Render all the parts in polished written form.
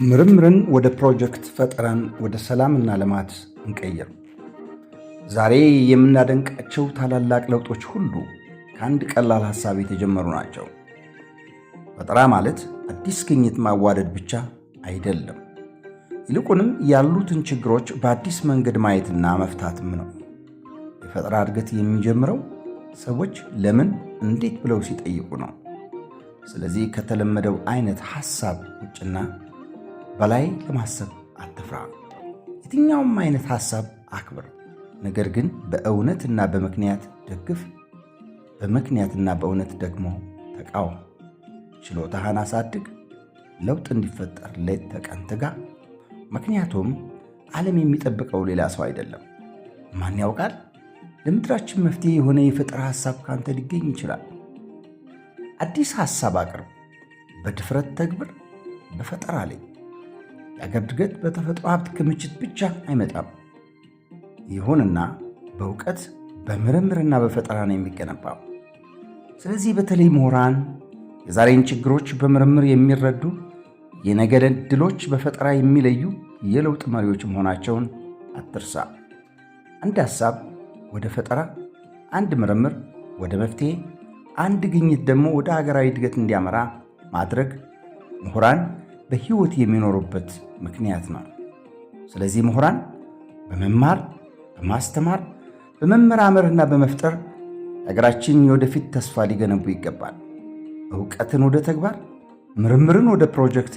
ምርምርን ወደ ፕሮጀክት፣ ፈጠራን ወደ ሰላምና ልማት እንቀይር። ዛሬ የምናደንቃቸው ታላላቅ ለውጦች ሁሉ ከአንድ ቀላል ሐሳብ የተጀመሩ ናቸው። ፈጠራ ማለት አዲስ ግኝት ማዋደድ ብቻ አይደለም። ይልቁንም ያሉትን ችግሮች በአዲስ መንገድ ማየትና መፍታትም ነው። የፈጠራ እድገት የሚጀምረው ሰዎች ለምን፣ እንዴት ብለው ሲጠይቁ ነው። ስለዚህ ከተለመደው አይነት ሐሳብ ውጭና በላይ ለማሰብ አትፍራ። የትኛውም አይነት ሐሳብ አክብር፣ ነገር ግን በእውነትና በምክንያት ደግፍ። በምክንያትና በእውነት ደግሞ ተቃወም። ችሎታህን አሳድግ። ለውጥ እንዲፈጠር ሌት ተቀን ትጋ። ምክንያቱም ዓለም የሚጠብቀው ሌላ ሰው አይደለም። ማን ያውቃል? ለምድራችን መፍትሄ የሆነ የፈጠራ ሐሳብ ካንተ ሊገኝ ይችላል። አዲስ ሐሳብ አቅርብ፣ በድፍረት ተግብር። በፈጠራ ላይ የአገር እድገት በተፈጥሮ ሀብት ክምችት ብቻ አይመጣም። ይሁንና በእውቀት በምርምርና በፈጠራ ነው የሚገነባው። ስለዚህ በተለይ ምሁራን የዛሬን ችግሮች በምርምር የሚረዱ፣ የነገን ዕድሎች በፈጠራ የሚለዩ የለውጥ መሪዎች መሆናቸውን አትርሳ። አንድ ሐሳብ ወደ ፈጠራ፣ አንድ ምርምር ወደ መፍትሄ፣ አንድ ግኝት ደግሞ ወደ ሀገራዊ እድገት እንዲያመራ ማድረግ ምሁራን በሕይወት የሚኖሩበት ምክንያት ነው። ስለዚህ ምሁራን በመማር፣ በማስተማር፣ በመመራመርና በመፍጠር ሀገራችን የወደፊት ተስፋ ሊገነቡ ይገባል። ዕውቀትን ወደ ተግባር፣ ምርምርን ወደ ፕሮጀክት፣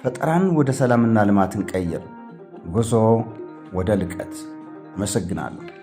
ፈጠራን ወደ ሰላምና ልማትን ቀይር። ጉዞ ወደ ልቀት። አመሰግናለሁ።